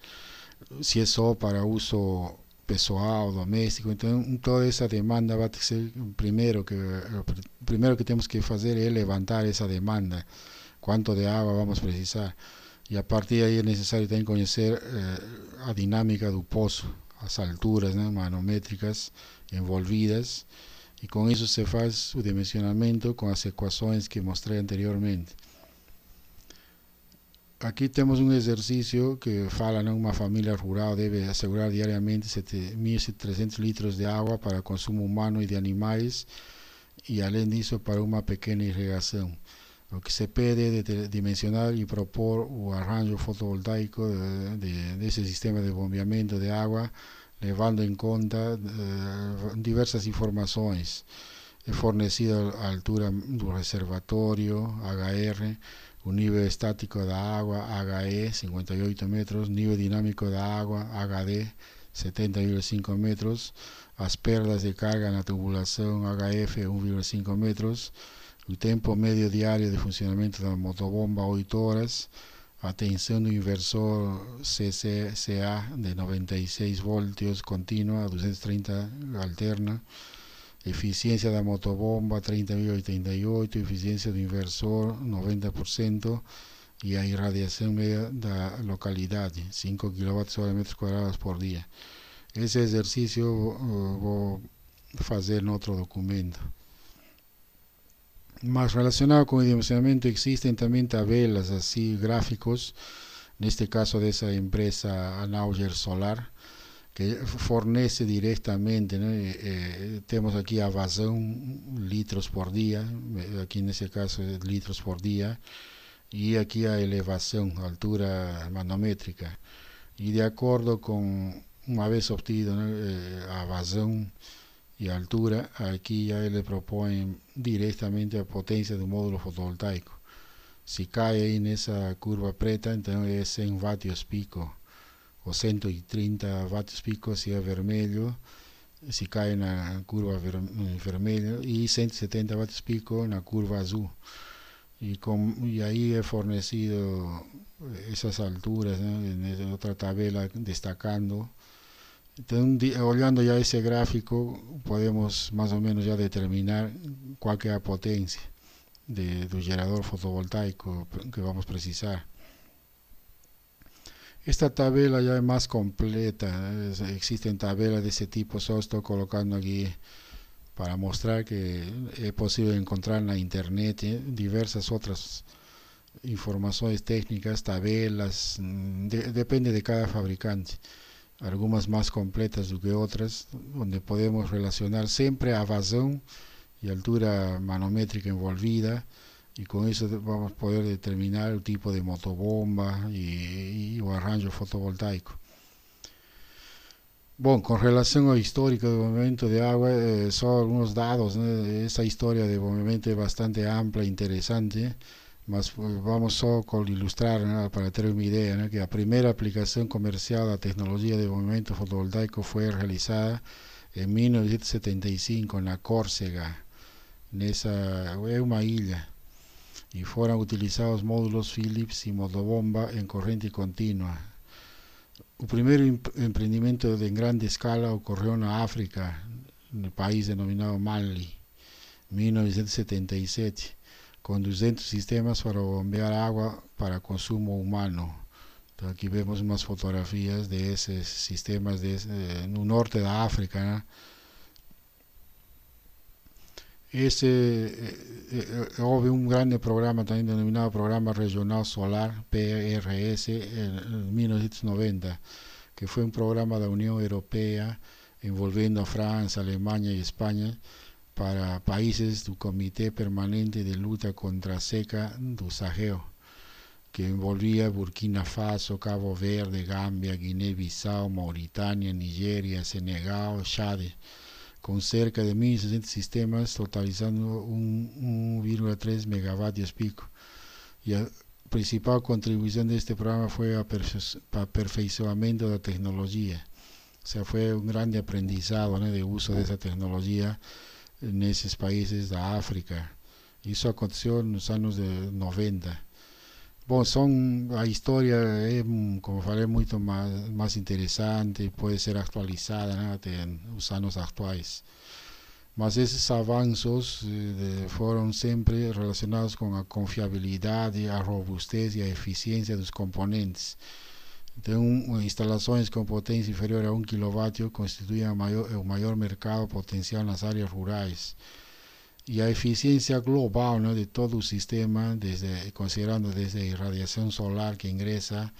si es solo para uso pessoal, doméstico. Entonces, toda esa demanda va a ser primero que tenemos que hacer es levantar esa demanda, cuánto de agua vamos a precisar, y a partir de ahí es necesario también conocer a dinámica del pozo, as alturas, ¿no? Manométricas envolvidas, y con eso se hace su dimensionamiento con las ecuaciones que mostré anteriormente. Aquí tenemos un ejercicio que fala, ¿no? Una familia rural debe asegurar diariamente 1.300 litros de agua para consumo humano y de animales, y além disso para una pequeña irrigación. Lo que se pide de dimensionar y propor un arranjo fotovoltaico de ese sistema de bombeamiento de agua, levando en cuenta diversas informaciones. Es fornecido a altura del reservatorio, HR, un nivel estático de agua, HE, 58 metros, nivel dinámico de agua, HD, 70,5 metros, las perdas de carga en la tubulación, HF, 1,5 metros, el tiempo medio diario de funcionamiento de la motobomba, 8 horas, a tensão do inversor CCA de 96 voltios continua a 230 alterna, eficiencia da motobomba 30,88, eficiencia do inversor 90%, e a irradiação media da localidade 5 kWh por dia. Esse exercício vou fazer em outro documento. Más relacionado con el dimensionamiento, existen también tabelas, así gráficos, en este caso de esa empresa Anauger Solar, que fornece directamente, ¿no? Tenemos aquí a vazón, litros por día, aquí en este caso litros por día, y aquí a elevación, altura manométrica, y de acuerdo con una vez obtenido, ¿no? A vazón y altura, aquí ya le proponen directamente la potencia de un módulo fotovoltaico. Si cae ahí en esa curva preta, entonces es 100 vatios pico o 130 vatios pico si es vermelho, si cae en la curva vermelha, y 170 vatios pico en la curva azul. Y ahí he fornecido esas alturas, ¿no? En otra tabla destacando. Entonces, olhando ya ese gráfico, podemos más o menos ya determinar cuál es la potencia del generador fotovoltaico que vamos a precisar. Esta tabla ya es más completa, existen tablas de ese tipo, solo estoy colocando aquí para mostrar que es posible encontrar en la internet diversas otras informaciones técnicas, tablas, depende de cada fabricante. Algunas más completas que otras, donde podemos relacionar siempre a vazón y altura manométrica envolvida, y con eso vamos a poder determinar el tipo de motobomba y o arranjo fotovoltaico. Bueno, con relación al histórico del movimiento de agua, son algunos dados, ¿no? Esa historia de movimiento es bastante amplia e interesante. Mas vamos só con ilustrar, ¿no? Para tener una idea, ¿no? Que la primera aplicación comercial de la tecnología de movimiento fotovoltaico fue realizada en 1975 en la Córcega, es una isla, y fueron utilizados módulos Philips y motobomba en corriente continua. El primer emprendimiento en gran escala ocurrió en África, en el país denominado Mali, en 1977. Con 200 sistemas para bombear agua para consumo humano. Entonces aquí vemos unas fotografías de esos sistemas en el norte de África, ¿no? Hubo un grande programa también denominado Programa Regional Solar, PRS, en 1990, que fue un programa de la Unión Europea envolvendo a Francia, Alemania y España, para países do Comitê Permanente de Luta contra a Seca do Sahel, que envolvía Burkina Faso, Cabo Verde, Gambia, Guinea-Bissau, Mauritania, Nigeria, Senegal, Chad, con cerca de 1.600 sistemas, totalizando 1,3 megavatios pico. Y la principal contribución de este programa fue el aperfeiçoamento de la tecnología. O sea, fue un grande aprendizado, ¿no?, de uso de esa tecnología en esos países de África. Isso aconteceu nos anos 90. Bom, a história é, como falei, muito mais interessante e pode ser atualizada, né, até os anos atuais. Mas esses avanços foram sempre relacionados com a confiabilidade, a robustez e a eficiência dos componentes. Então, instalações com potência inferior a 1 kW constituem o maior mercado potencial nas áreas rurais. E a eficiência global, né, de todo o sistema, considerando desde a irradiação solar que ingressa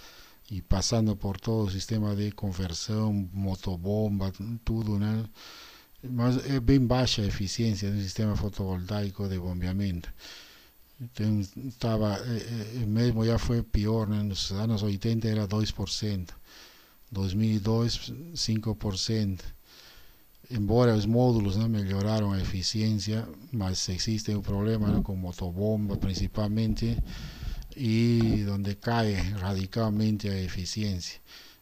e passando por todo o sistema de conversão, motobomba, tudo, né? Mas é bem baixa a eficiência do sistema fotovoltaico de bombeamento. Então, mesmo já foi pior, né? Nos anos 80 era 2%, 2002 5%. Embora os módulos, né, melhoraram a eficiência, mas existe um problema, né, com motobomba principalmente, e onde cai radicalmente a eficiência.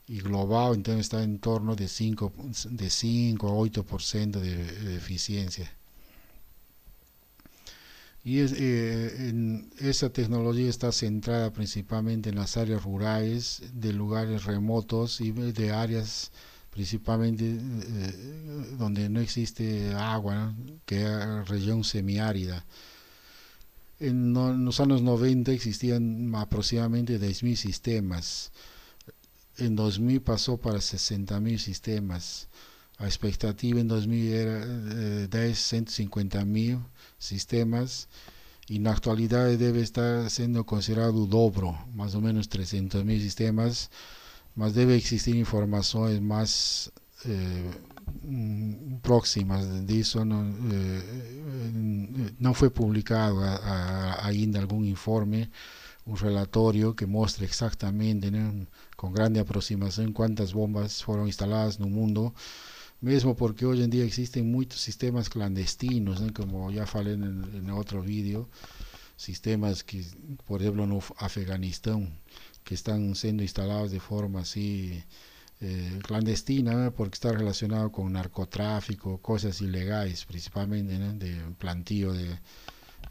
E global, então, está em torno de 5 a 8% de eficiência. E essa tecnologia está centrada principalmente nas áreas rurais, de lugares remotos e de áreas principalmente donde no existe agua, ¿no?, que es la región semiárida. En los años 90 existían aproximadamente 10.000 sistemas. En 2000 pasó para 60.000 sistemas. La expectativa en 2000 era de 150.000 sistemas, y en la actualidad debe estar siendo considerado el doble, más o menos 300.000 sistemas. Mas deve existir informações mais próximas disso. Não foi publicado ainda algum informe, relatório que mostre exatamente, né, com grande aproximação, quantas bombas foram instaladas no mundo, mesmo porque hoje em dia existem muitos sistemas clandestinos, né, como já falei em outro vídeo, sistemas que, por exemplo, no Afeganistão, que están siendo instalados de forma así clandestina, ¿no?, porque está relacionado con narcotráfico, cosas ilegales, principalmente, ¿no?, de plantío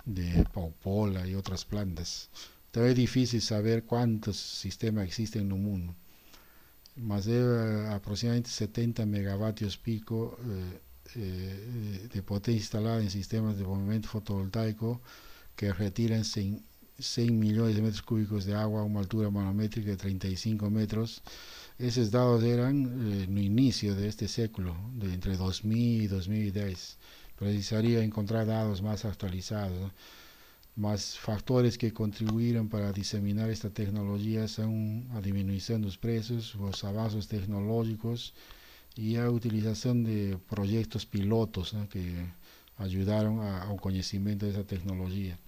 de paupola y otras plantas. Entonces es difícil saber cuántos sistemas existen en el mundo, mas debe aproximadamente 70 megavatios pico de potencia instalada en sistemas de bombeamiento fotovoltaico que retiran 100 millones de metros cúbicos de agua a una altura manométrica de 35 metros. Esos datos eran no inicio de este século, entre 2000 y 2010. Precisaría encontrar datos más actualizados, ¿no? Más factores que contribuyeron para diseminar esta tecnología son la disminución de los precios, los avances tecnológicos y la utilización de proyectos pilotos, ¿no?, que ayudaron al conocimiento de esa tecnología.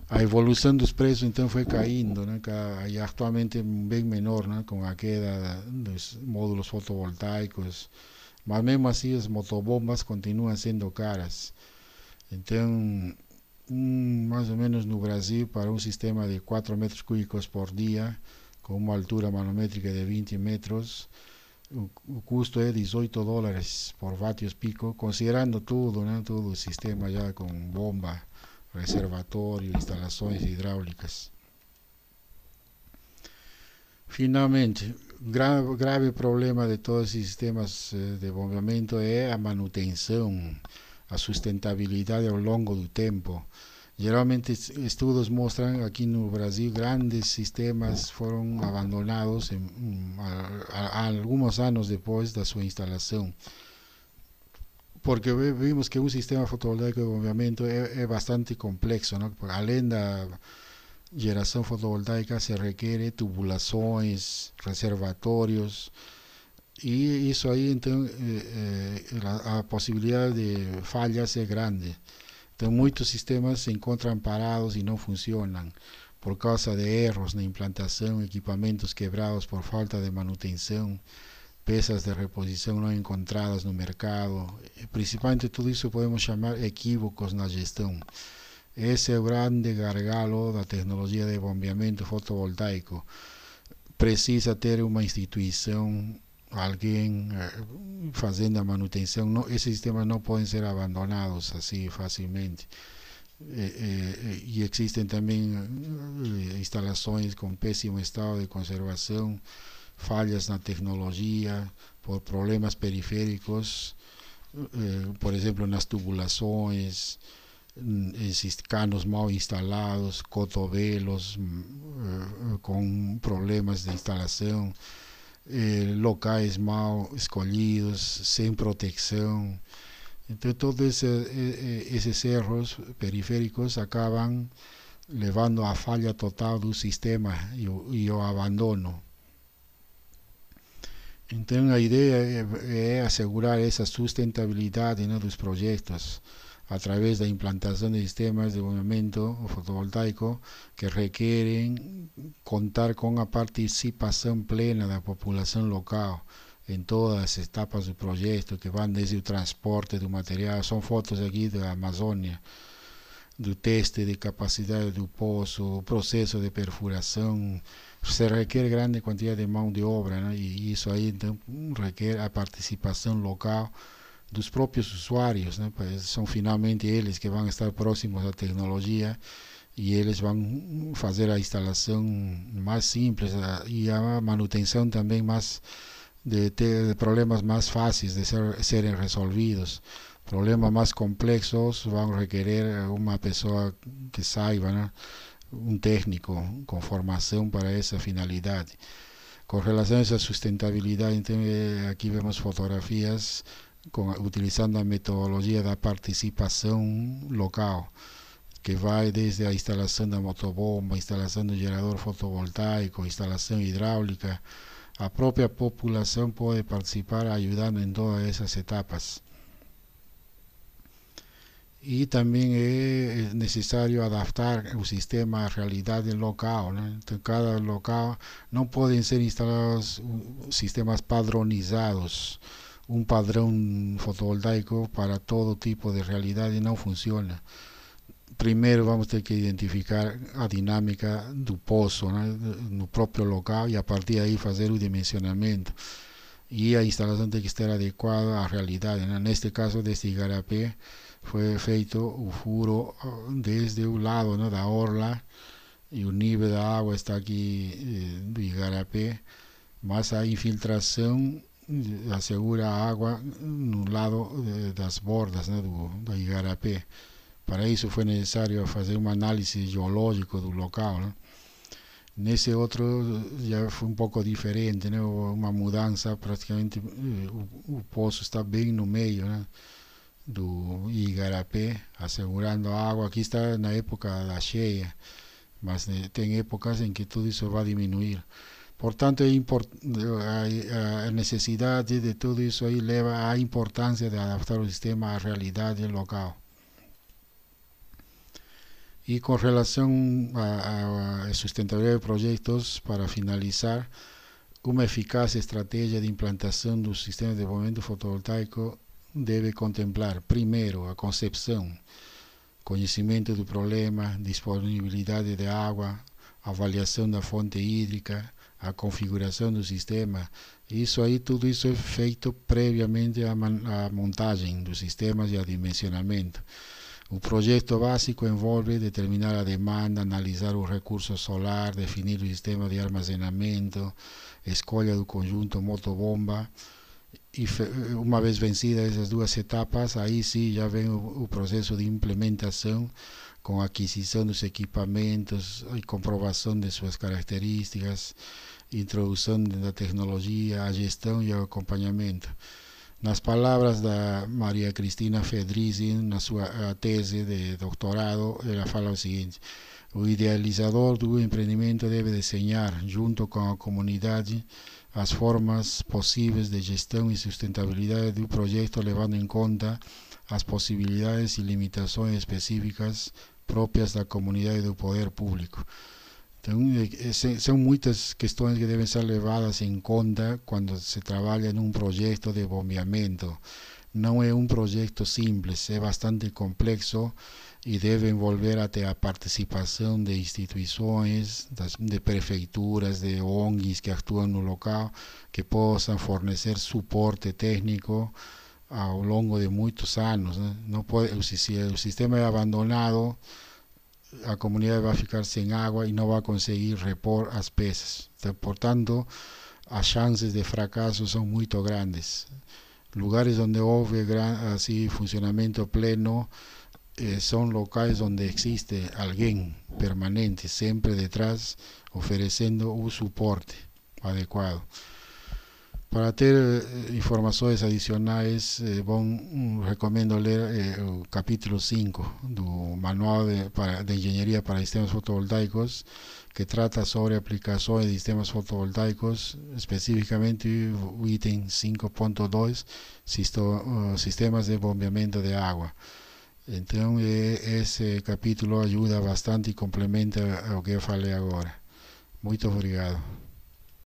A evolução dos preços então foi caindo, né, e atualmente bem menor, né, com a queda dos módulos fotovoltaicos, mas mesmo assim as motobombas continuam sendo caras. Então, mais ou menos no Brasil, para um sistema de 4 metros cúbicos por dia, com uma altura manométrica de 20 metros, o custo é $18 por vatios pico, considerando tudo, né, todo o sistema já com bomba, reservatório, instalações hidráulicas. Finalmente, grave problema de todos esses sistemas de bombeamento é a manutenção, a sustentabilidade ao longo do tempo. Geralmente estudos mostram aqui no Brasil grandes sistemas foram abandonados alguns anos depois da sua instalação. Porque vimos que un sistema fotovoltaico de bombeamento é bastante complexo, ¿no? Além da geração fotovoltaica se requer tubulações, reservatórios E isso aí, então, a possibilidade de falhas é grande. Então, muitos sistemas se encontram parados e não funcionam por causa de erros na implantação, equipamentos quebrados por falta de manutenção, peças de reposição não encontradas no mercado. Principalmente tudo isso podemos chamar equívocos na gestão. Esse é o grande gargalo da tecnologia de bombeamento fotovoltaico. Precisa ter uma instituição, alguém fazendo a manutenção. Não, esses sistemas não podem ser abandonados assim facilmente. E existem também instalações com péssimo estado de conservação, falhas na tecnologia, por problemas periféricos, por exemplo, nas tubulações, canos mal instalados, cotovelos com problemas de instalação, locais mal escolhidos, sem proteção. Então, todos esses erros periféricos acabam levando à falha total do sistema e o abandono. Então, a ideia é assegurar essa sustentabilidade, né, dos projetos através da implantação de sistemas de bombeamento fotovoltaico que requerem contar com a participação plena da população local em todas as etapas do projeto, que vão desde o transporte do material. São fotos aqui da Amazônia, do teste de capacidade do poço, o processo de perfuração. Se requer grande quantidade de mão de obra, né? E isso aí então requer a participação local dos próprios usuários, né? São finalmente eles que vão estar próximos à tecnologia e eles vão fazer a instalação mais simples e a manutenção também mais de ter problemas mais fáceis de serem resolvidos. Problemas mais complexos vão requerer uma pessoa que saiba, né? Um técnico com formação para essa finalidade. Com relação a essa sustentabilidade, então, aqui vemos fotografias utilizando a metodologia da participação local, que vai desde a instalação da motobomba, instalação do gerador fotovoltaico, instalação hidráulica. A própria população pode participar ajudando em todas essas etapas. E também é necessário adaptar o sistema à realidade local, né? Então, cada local não podem ser instalados sistemas padronizados. Um padrão fotovoltaico para todo tipo de realidade não funciona. Primeiro vamos ter que identificar a dinâmica do poço, né, no próprio local, e a partir daí fazer o dimensionamento. E a instalação tem que estar adequada à realidade, né? Neste caso, deste igarapé, foi feito o furo desde o lado, né, da orla, e o nível da água está aqui do igarapé, mas a infiltração assegura a água no lado das bordas, né, do igarapé. Para isso foi necessário fazer uma análise geológica do local, né? Nesse outro já foi um pouco diferente, né? Uma mudança, praticamente o poço está bem no meio, né, do igarapé, assegurando a água. Aqui está na época da cheia, mas tem épocas em que tudo isso vai diminuir. Portanto, a necessidade de tudo isso aí leva à importância de adaptar o sistema à realidade local. E com relação à sustentabilidade de projetos, para finalizar, uma eficaz estratégia de implantação do sistema de desenvolvimento fotovoltaico deve contemplar, primeiro, a concepção, conhecimento do problema, disponibilidade de água, avaliação da fonte hídrica, a configuração do sistema. Isso aí, tudo isso é feito previamente à montagem dos sistemas e ao dimensionamento. O projeto básico envolve determinar a demanda, analisar o recurso solar, definir o sistema de armazenamento, escolha do conjunto motobomba, e uma vez vencidas essas duas etapas, aí sim já vem o processo de implementação, com a aquisição dos equipamentos e comprovação de suas características, introdução da tecnologia, a gestão e o acompanhamento. Nas palavras da Maria Cristina Fedrizzi, na sua tese de doutorado, ela fala o seguinte: o idealizador do empreendimento deve desenhar, junto com a comunidade, as formas possíveis de gestão e sustentabilidade do projeto, levando em conta as possibilidades e limitações específicas próprias da comunidade e do poder público. Então, são muitas questões que devem ser levadas em conta quando se trabalha num projeto de bombeamento. Não é um projeto simples, é bastante complexo e deve envolver até a participação de instituições, de prefeituras, de ONGs que atuam no local, que possam fornecer suporte técnico ao longo de muitos anos, né? Não pode, se o sistema é abandonado, a comunidade vai ficar sem água e não vai conseguir repor as peças. Então, portanto, as chances de fracasso são muito grandes. Lugares onde houve assim, funcionamento pleno são locais onde existe alguém permanente, sempre detrás, oferecendo o suporte adequado. Para ter informações adicionais, recomendo ler o capítulo 5 do Manual de Engenharia para Sistemas Fotovoltaicos, que trata sobre aplicações de sistemas fotovoltaicos, especificamente o item 5.2, sistemas de bombeamento de água. Então, esse capítulo ajuda bastante e complementa o que eu falei agora. Muito obrigado.